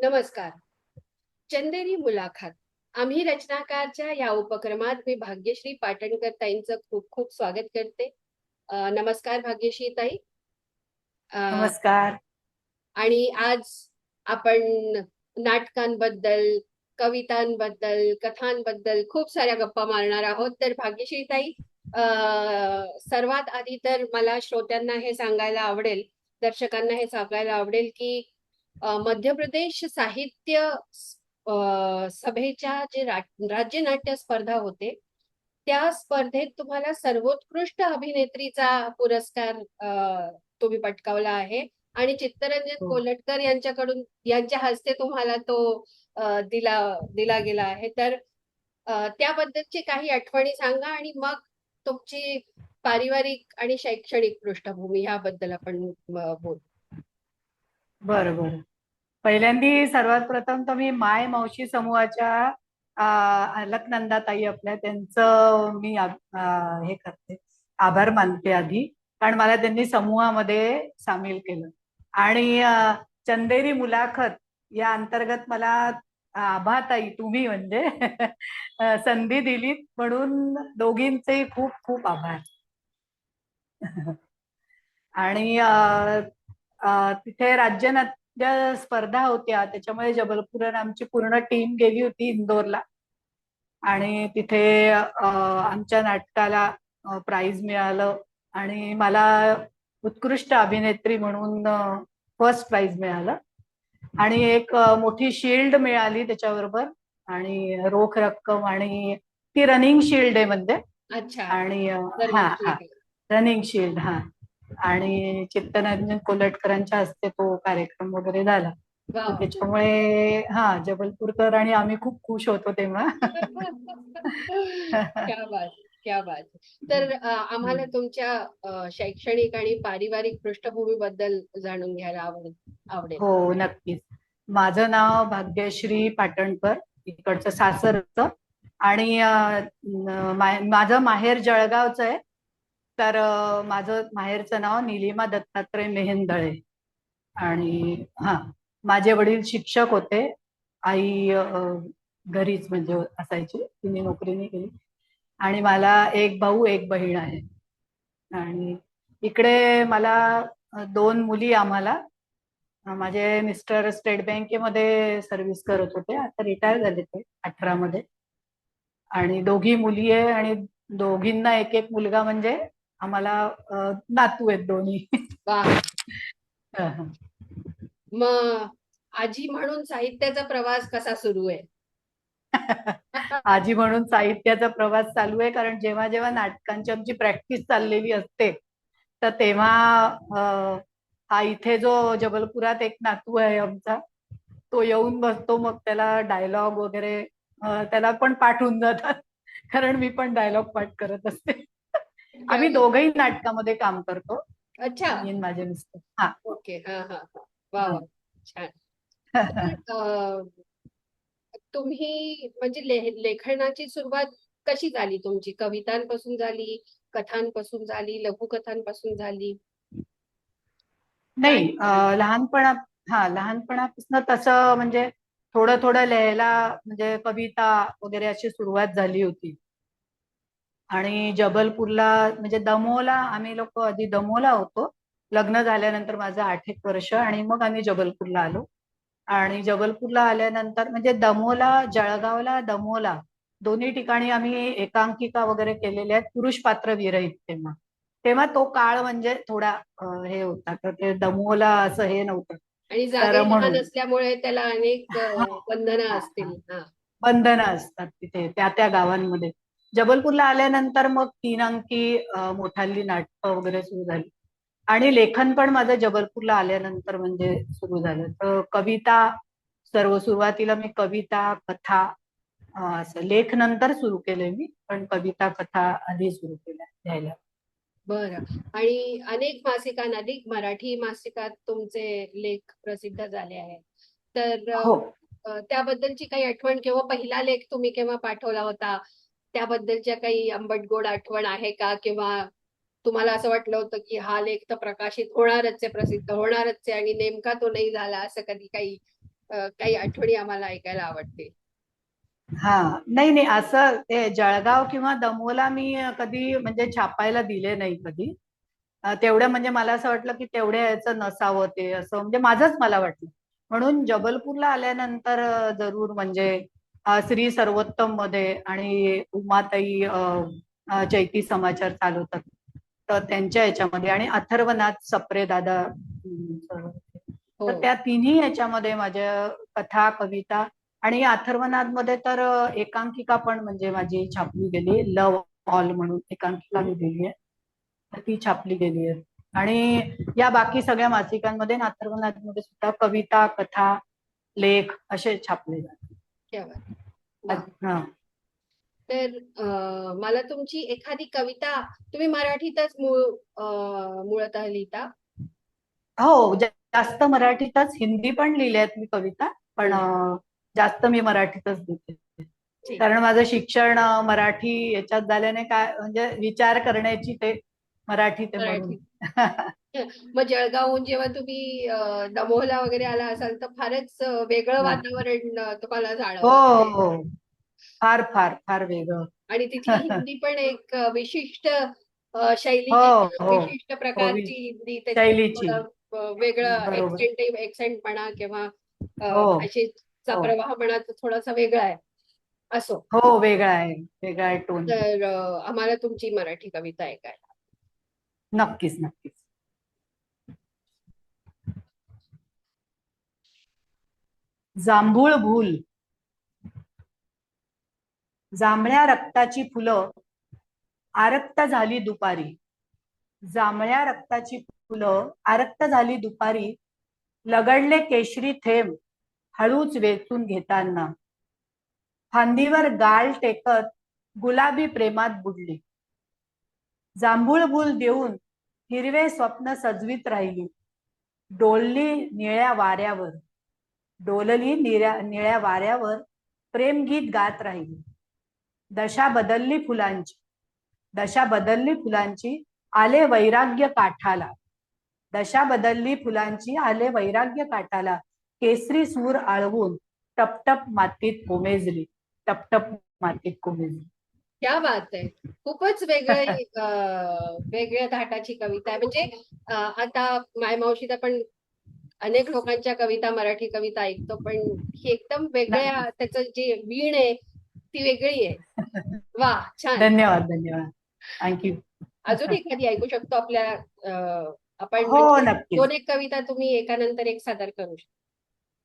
नमस्कार. चंदेरी मुलाखत. आम्ही रचनाकारच्या या उपक्रमात मी भाग्यश्री पाटणकर ताईंचं खूप खूप स्वागत करते. नमस्कार भाग्यश्री ताई. अ, नमस्कार. आणि आज आपण नाटकांबद्दल, कवितांबद्दल, कथांबद्दल खूप साऱ्या गप्पा मारणार आहोत. तर भाग्यश्री ताई, अ, सर्वात आधी तर मला श्रोत्यांना हे सांगायला आवडेल, दर्शकांना हे सांगायला आवडेल की मध्य प्रदेश साहित्य सभेच्या जे राज्य नाट्य स्पर्धा होते, त्या स्पर्धेत तुम्हाला सर्वोत्कृष्ट अभिनेत्रीचा पुरस्कार तुम्ही पटकावला आहे आणि चित्तरंजन हो. कोलटकर यांच्या हस्ते तुम्हाला तो दिला दिला गेला आहे. तर त्याबद्दलची काही आठवणी सांगा आणि मग तुमची पारिवारिक आणि शैक्षणिक पृष्ठभूमी ह्याबद्दल आपण बोलू. बरं बरं. पहिल्यांदी सर्वात प्रथम तर मी माय मावशी समूहाच्या अलकनंदाताई आपल्या त्यांचं मी हे करते, आभार मानते आधी. कारण मला त्यांनी समूहामध्ये सामील केलं. आणि चंदेरी मुलाखत या अंतर्गत मला आभाताई तुम्ही म्हणजे संधी दिली, म्हणून दोघींचे खूप खूप आभार. आणि तिथे राज्य नाट्य स्पर्धा होत्या, त्याच्यामुळे जबलपूर आणि आमची पूर्ण टीम गेली होती इंदोरला. आणि तिथे आमच्या नाटकाला प्राइज मिळालं आणि मला उत्कृष्ट अभिनेत्री म्हणून फर्स्ट प्राइज मिळालं. आणि एक मोठी शील्ड मिळाली त्याच्याबरोबर, आणि रोख रक्कम, आणि ती रनिंग शील्ड आहे म्हणजे. अच्छा. आणि हा बरं, हा, ठीक आहे. रनिंग शील्ड, हा. आणि चित्तरंजन कोलटकरांच्या हस्ते तो कार्यक्रम वगैरे झाला. वा तर वा. त्याच्यामुळे जबलपूरकर आणि आम्ही खूप खुश होतो तेव्हा. क्या बात, क्या बात. तर आम्हाला तुमच्या शैक्षणिक आणि पारिवारिक पृष्ठभूमीबद्दल जाणून घ्यायला आवडेल. हो, नक्कीच. माझं नाव भाग्यश्री पाटणकर, इकडचं सासरचं. आणि माझं माहेर जळगावचं आहे. तर माझं माहेरचं नाव निलिमा दत्तात्रय मेहेंदळे. आणि हा, माझे वडील शिक्षक होते. आई घरीच म्हणजे असायची, तिने नोकरी नाही केली. आणि मला एक भाऊ एक बहीण आहे. आणि इकडे मला दोन मुली आम्हाला. माझे मिस्टर स्टेट बँकेमध्ये सर्व्हिस करत होते, आता रिटायर झाले ते 18 मध्ये. आणि दोघी मुली आहे, आणि दोघींना एक एक मुलगा, म्हणजे आम्हाला नातू आहेत दोन्ही. वा. मग आजी म्हणून साहित्याचा प्रवास कसा सुरू आहे? आजी म्हणून साहित्याचा प्रवास चालू आहे, कारण जेव्हा जेव्हा नाटकांची आमची प्रॅक्टिस चाललेली असते, तर तेव्हा हा इथे जो जबलपुरात एक नातू आहे आमचा, तो येऊन बसतो. मग त्याला डायलॉग वगैरे त्याला पण पाठ होऊन जातात, कारण मी पण डायलॉग पाठ करत असते. क्या आम्ही बात. दोघंही नाटकामध्ये काम करतो, अच्छा. मी आणि माझे मिस्टर. हा. ओके. हा हा हा. वा वा. छान. तर तुम्ही म्हणजे लेखनाची सुरुवात कशी झाली तुमची? कवितांपासून झाली, कथांपासून झाली, लघुकथांपासून झाली? काय नाही, लहानपणापासून तसं म्हणजे थोडं थोडं लिहायला, म्हणजे कविता वगैरे अशी सुरुवात झाली होती. आणि जबलपूरला म्हणजे दमोला, आम्ही लोक आधी दमोला होतो. लग्न झाल्यानंतर माझं 8 एक वर्ष, आणि मग आम्ही जबलपूरला आलो. आणि जबलपूरला आल्यानंतर म्हणजे जळगावला दमोला दोन्ही ठिकाणी आम्ही एकांकिका वगैरे केलेल्या आहेत, पुरुष पात्र विरहित. तेव्हा तेव्हा तो काळ म्हणजे थोडा हे होता, तर ते दमोला असं हे नव्हतं. आणि तर जागाही लहान म्हणून असल्यामुळे त्याला अनेक हा बंधनं हा हा असतील. हा. बंधनं असतात तिथे त्या त्या गावांमध्ये. जबलपूरला आल्यानंतर मग 3 अंकी मोठाली नाटकं वगैरे सुरू झाली. आणि लेखन पण माझं जबलपूरला आल्यानंतर म्हणजे सुरू झालं. तर कविता, सुरुवातीला मी कविता, कथा, असं लेख नंतर सुरू केलंय मी, पण कविता कथा आधी सुरू केल्या लिहायला. बरं. आणि अनेक मासिकांत, अनेक मराठी मासिकात तुमचे लेख प्रसिद्ध झाले आहेत. तर हो. त्याबद्दलची काही आठवण किंवा पहिला लेख तुम्ही केव्हा पाठवला होता, त्याबद्दलच्या काही आंबट गोड आठवण आहे का? किंवा तुम्हाला असं वाटलं होतं की हा लेख तर प्रकाशित होणारच आहे, प्रसिद्ध होणारच आहे, आणि नेमका तो नाही झाला, असं कधी काही काही आठवणी आम्हाला ऐकायला आवडतील. हा, नाही नाही, असं ते जळगाव किंवा दमोला मी कधी म्हणजे छापायला दिले नाही कधी. तेवढं म्हणजे मला असं वाटलं की तेवढ्या याचं नसावं ते, असं म्हणजे माझंच मला वाटलं. म्हणून जबलपूरला आल्यानंतर जरूर म्हणजे श्री सर्वोत्तम मध्ये आणि उमाताई चैती समाचार चालवतात, तर त्यांच्या याच्यामध्ये आणि अथर्वनाथ सप्रे दादा हो. तर त्या तिन्ही याच्यामध्ये माझ्या कथा कविता आणि अथर्वनाथ मध्ये तर एकांकिका पण म्हणजे माझी छापली गेली, लव ऑल म्हणून एकांकिका लिहिलेली आहे, तर ती छापली गेली आहे. आणि या बाकी सगळ्या मासिकांमध्ये अथर्वनाथ मध्ये सुद्धा कविता कथा लेख असे छापले जातात. क्या बात. वा. हा. तर मला तुमची एखादी कविता, तुम्ही मराठीतच मूळतः लिहिता? हो, जास्त मराठीतच, हिंदी पण लिहिल्या आहेत मी कविता, पण हम्म. जास्त मी मराठीतच लिहिते. ठीक. कारण माझं शिक्षण मराठी याच्यात झाल्याने काय म्हणजे विचार करण्याची ते मराठी ते म्हणून. मराठी. मग जळगावहून जेव्हा तुम्ही दमोहला वगैरे आला असाल तर फारच वेगळं वातावरण तुम्हाला हो जाणवलं असेल. हो, फार फार फार वेगळं. आणि तिथली हिंदी पण एक विशिष्ट हो शैलीची, हो विशिष्ट हो, प्रकारची हिंदी, त्याच्यात शैलीची. थोडं वेगळं बरोबर. एक्सेंट म्हणा किंवा हो भाषेचा हो प्रवाह म्हणा तो थोडासा वेगळा आहे. असो. हो, वेगळा आहे, वेगळा आहे टोन. तर आम्हाला तुमची मराठी कविता ऐकायला. नक्कीच नक्कीच. जांभूळ भूल. जांभळ्या रक्ताची फुलं आरक्त झाली दुपारी. जांभळ्या रक्ताची फुलं आरक्त झाली दुपारी. लगडले केशरी थेंब हळूच वेचून घेताना. फांदीवर गाल टेकत गुलाबी प्रेमात बुडली. जांभूळ भूल देऊन हिरवे स्वप्न सजवीत राहिली. डोलली निळ्या वाऱ्यावर, डोलली निळ्या वाऱ्यावर प्रेमगीत गात राहिली. दशा बदलली फुलांची, दशा बदलली फुलांची, आले वैराग्य काठाला. दशा बदलली फुलांची, आले वैराग्य काठाला. केसरी सूर आळवून टपटप मातीत कोमेजली, टपटप मातीत कोमेजली. क्या बात आहे. खूपच वेगळ्या धाटाची कविता आहे. म्हणजे आता मायमावशीत आपण अनेक लोकांच्या कविता, मराठी कविता ऐकतो, पण ही एकदम वेगळ्या, नक्कीच. त्याचं जे वीण आहे ती वेगळी आहे. वा, छान. धन्यवाद धन्यवाद, थँक्यू. अजून एखादी ऐकू शकतो आपल्या आपण, हो म्हणजे नक्कीच, दोन एक कविता तुम्ही एकानंतर एक सादर करू शकता.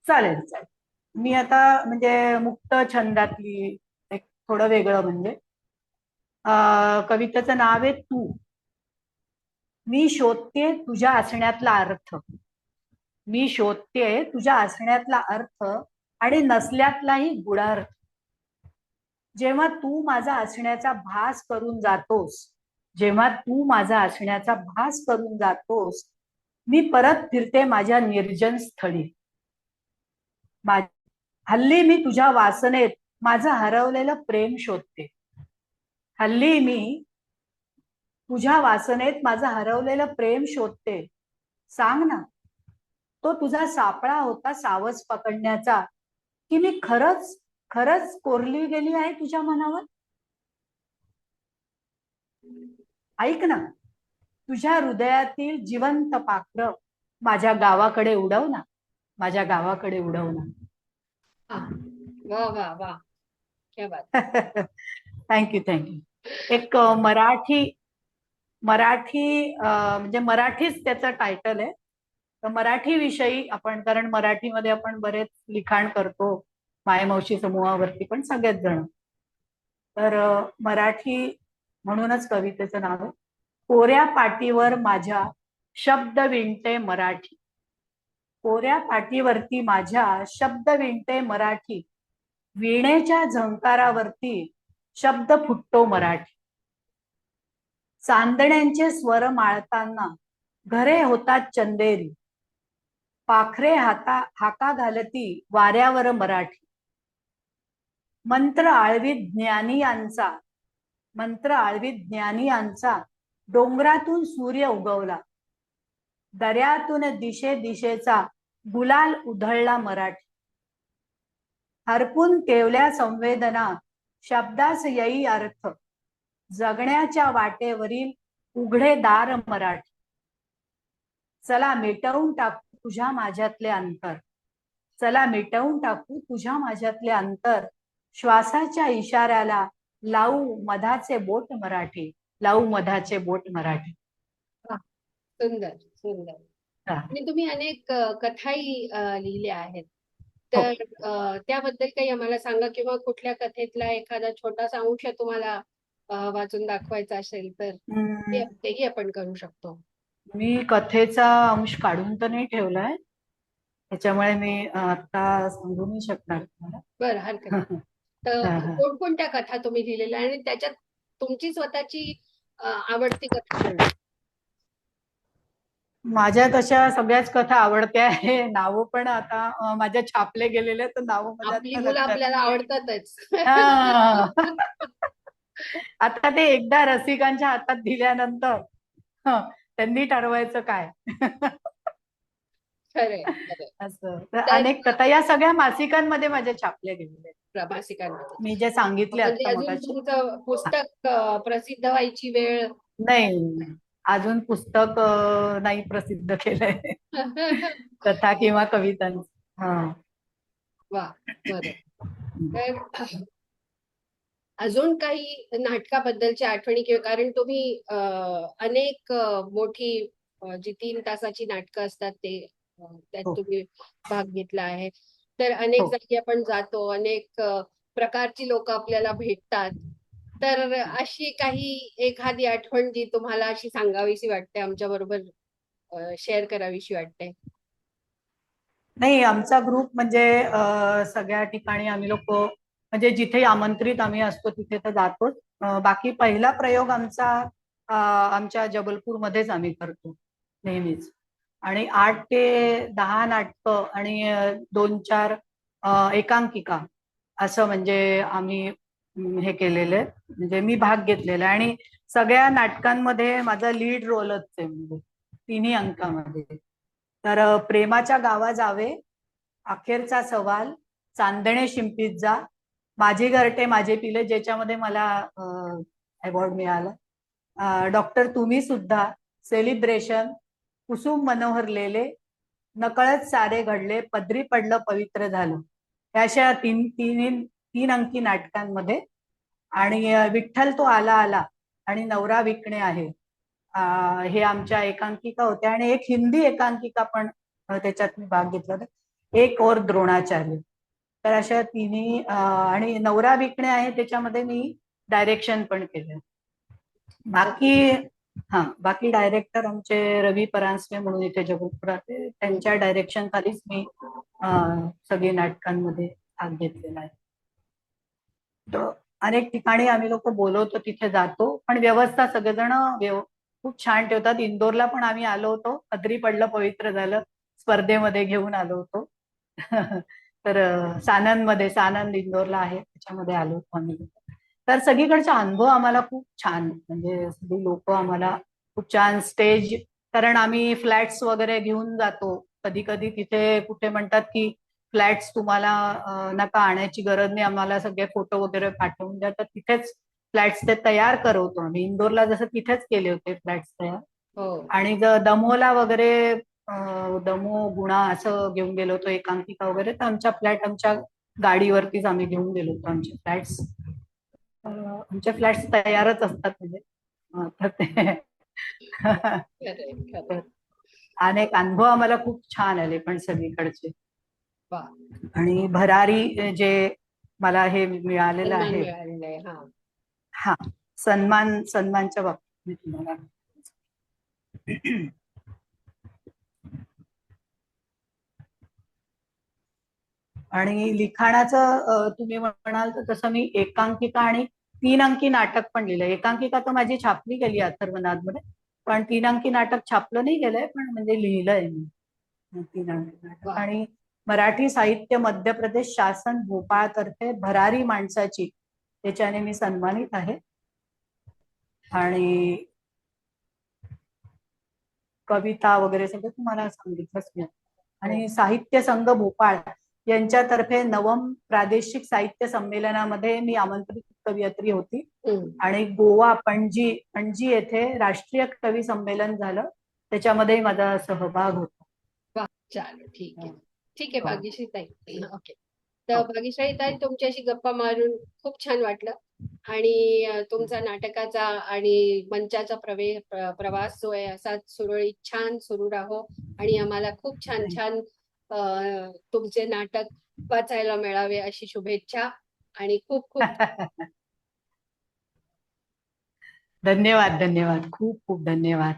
चालेल चालेल. मी आता म्हणजे मुक्त छंदातली एक थोडं वेगळं म्हणजे कवितेचं नाव आहे तू. मी शोधते तुझ्या असण्यातला अर्थ. मी शोधते तुझ्या असण्यातला अर्थ आणि नसल्यातलाही गुढार्थ. जेव्हा तू माझा असण्याचा भास करून जातोस, जेव्हा तू माझा असण्याचा भास करून जातोस, मी परत फिरते माझ्या निर्जन स्थळी. हल्ली मी तुझ्या वासनेत माझं हरवलेलं प्रेम शोधते. हल्ली मी तुझ्या वासनेत माझं हरवलेलं प्रेम शोधते. सांग ना, तो तुझा सापळा होता सावज पकडण्याचा, की मी खरंच खरंच कोरली गेली आहे तुझ्या मनावर. ऐक ना, तुझ्या हृदयातील जिवंत पाखर माझ्या गावाकडे उडव ना, माझ्या गावाकडे उडव ना. वा वा वा, क्या बात. Thank you thank you. एक मराठी मराठी म्हणजे मराठीच त्याचं टायटल आहे. तर मराठी विषयी आपण, कारण मराठीमध्ये आपण बरेच लिखाण करतो मायमावशी समूहावरती पण सगळेच जण, तर मराठी म्हणूनच कवितेचं नाव आहे कोऱ्या पाटीवर माझ्या शब्द विणते मराठी. कोऱ्या पाटीवरती माझ्या शब्द विणते मराठी. वीणेच्या झंकारावरती शब्द फुटतो मराठी. चांदण्यांचे स्वर माळताना घरे होतात चंदेरी. पाखरे हाका घालती वाऱ्यावर मराठी. मंत्र आळवीत ज्ञानियांचा, मंत्र आळवीत ज्ञानियांचा डोंगरातून सूर्य उगवला. दर्यातून दिशे दिशेचा गुलाल उधळला मराठी. हरपून केवल्या संवेदना, शब्दास येई अर्थ, जगण्याच्या वाटेवरील उघडे दार मराठी. चला मिटवून टाकू तुझ्या माझ्यातले अंतर, चला मिटवून टाकू तुझ्या माझ्यातले अंतर, श्वासाच्या इशाऱ्याला लावू मधाचे बोट मराठी, लावू मधाचे बोट मराठी. वा, सुंदर सुंदर. हा. आणि तुम्ही अनेक कथाही लिहिल्या आहेत, हो. तर त्याबद्दल काही आम्हाला सांगा, किंवा कुठल्या कथेतला एखादा छोटासा अंश तुम्हाला वाचून दाखवायचा असेल तर हम्म, तेही आपण करू शकतो. मी कथेचा अंश काढून तर नाही ठेवलाय, त्याच्यामुळे मी आता सांगू नाही शकणार तुम्हाला. बरं, हरकत नाही. तर हा, हा. कोणकोणत्या कथा तुम्ही लिहिलेल्या आणि त्याच्यात तुमची स्वतःची आवडती कथा कोणती? माझ्या तशा सगळ्याच कथा आवडत्या आहे. नावं पण आता माझ्या छापले गेलेले, तर नावं माझ्या आपली आता मुलं लक्षात. आपल्याला आवडतातच. हा. आता ते एकदा रसिकांच्या हातात दिल्यानंतर त्यांनी ठरवायचं काय. खरंय खरंय. असं तर तर अनेक कथा या सगळ्या मासिकांमध्ये माझ्या छापल्या गेलेल्या आहेत. मासिकांमध्ये मी जे सांगितले म्हणजे आता अजून मगाशी. तुमचं पुस्तक प्रसिद्ध व्हायची वेळ? नाही नाही. अजून पुस्तक नाही प्रसिद्ध केलंय कथा किंवा कवितांचं. हा. वा, बरं. तर अजून काही नाटकाबद्दलच्या आठवणी, किंवा कारण तुम्ही अनेक मोठी जी 3 तासाची नाटकं असतात ते त्यात हो. तुम्ही भाग घेतला आहे. तर अनेक हो. जागी आपण जातो, अनेक प्रकारची लोक आपल्याला भेटतात. तर अशी काही एखादी आठवण जी तुम्हाला अशी सांगावीशी वाटते, आमच्या बरोबर शेअर करावीशी वाटते? नाही, आमचा ग्रुप म्हणजे सगळ्या ठिकाणी आम्ही लोक म्हणजे जिथे आमंत्रित आम्ही असतो तिथे तर जातोच. बाकी पहिला प्रयोग आमचा आमच्या जबलपूरमध्येच आम्ही करतो नेहमीच. आणि 8 ते 10 नाटकं आणि 2-4 एकांकिका असं म्हणजे आम्ही हे केलेलं आहे. म्हणजे मी भाग घेतलेला आहे आणि सगळ्या नाटकांमध्ये माझा लीड रोलच आहे, म्हणजे 3 अंकामध्ये. तर प्रेमाच्या गावा जावे, अखेरचा सवाल, चांदणे शिंपीत जा, माझी घरटे माझे पिले, ज्याच्यामध्ये मला अवॉर्ड मिळाला, डॉक्टर तुम्ही सुद्धा, सेलिब्रेशन, कुसुम मनोहरलेले, नकळत सारे घडले, पदरी पडलं पवित्र झालं, या अशा 3 अंकी नाटकांमध्ये. आणि विठ्ठल तो आला आला आणि नवरा विकणे आहे, हे आमच्या एकांकिका होत्या. आणि एक हिंदी एकांकिका पण त्याच्यात मी भाग घेतला होता, एक और द्रोणाचार्य. तर अशा तिन्ही आणि नवरा विकणे आहे त्याच्यामध्ये मी डायरेक्शन पण केलं. बाकी बाकी डायरेक्टर आमचे रवी परांजपे म्हणून इथे जबलपुरात आहे, त्यांच्या डायरेक्शन खालीच मी सगळी नाटकांमध्ये भाग घेतलेला आहे. तर अनेक ठिकाणी आम्ही लोक बोलवतो तिथे जातो, पण व्यवस्था सगळेजण खूप छान ठेवतात. इंदोरला पण आम्ही आलो होतो, पदरी पडलं पवित्र झालं स्पर्धेमध्ये घेऊन आलो होतो. तर सानंद इंदोरला आहे, त्याच्यामध्ये आलो होतो आम्ही. तर सगळीकडचा अनुभव आम्हाला खूप छान, म्हणजे सगळी लोक आम्हाला खूप छान स्टेज, कारण आम्ही फ्लॅट्स वगैरे घेऊन जातो. कधी कधी तिथे कुठे म्हणतात की फ्लॅट्स तुम्हाला नका आणायची गरज नाही, आम्हाला सगळे फोटो वगैरे पाठवून द्या, तर तिथेच फ्लॅट्स ते तयार करवतो आम्ही. इंदोरला जसं तिथेच केले होते फ्लॅट्स तयार. हो. आणि जर दमोला वगैरे दमो गुणा असं घेऊन गेलो होतो एकांकिका वगैरे, तर आमच्या फ्लॅट आमच्या गाडीवरतीच आम्ही घेऊन गेलो होतो आमचे फ्लॅट्स. आमचे फ्लॅट्स तयारच असतात म्हणजे तर ते खरंय खरंय. तर अनेक अनुभव आम्हाला खूप छान आले पण सगळीकडचे. वा, आणि भरारी जे मला हे मिळालेलं सन्मान आहे, मिळालेला आहे. हा. हा सन्मानच्या बाबतीत मी तुम्हाला आणि लिखाणाचं तुम्ही म्हणाल तर तसं मी एकांकिका आणि 3 अंकी नाटक पण लिहिलंय. एकांकिका तर माझी छापली गेली अथर्वनाथमध्ये, पण 3 अंकी नाटक छापलं नाही गेलंय, पण म्हणजे लिहिलंय मी 3 अंकी नाटक. वा, आणि मराठी साहित्य मध्य प्रदेश शासन भोपाळतर्फे भरारी माणसाची, त्याच्याने मी सन्मानित आहे. आणि कविता वगैरे सगळं तुम्हाला सांगितलंच मी. आणि साहित्य संघ भोपाळ यांच्यातर्फे नवम प्रादेशिक साहित्य संमेलनामध्ये मी आमंत्रित कवयित्री होती. हम्म. आणि गोवा पणजी येथे राष्ट्रीय कवी संमेलन झालं, त्याच्यामध्ये माझा सहभाग होता. वा, चालेल, ठीक आहे. ठीक आहे, हो. भाग्यश्री ताई. ओके. तर भाग्यश्री ताई, तुमच्याशी गप्पा मारून खूप छान वाटलं. आणि तुमचा नाटकाचा आणि मंचाचा प्रवास जो आहे असाच सुरळीत छान सुरू राहो. आणि आम्हाला खूप छान छान तुमचे नाटक वाचायला मिळावे अशी शुभेच्छा. आणि खूप खूप धन्यवाद, धन्यवाद, खूप खूप धन्यवाद.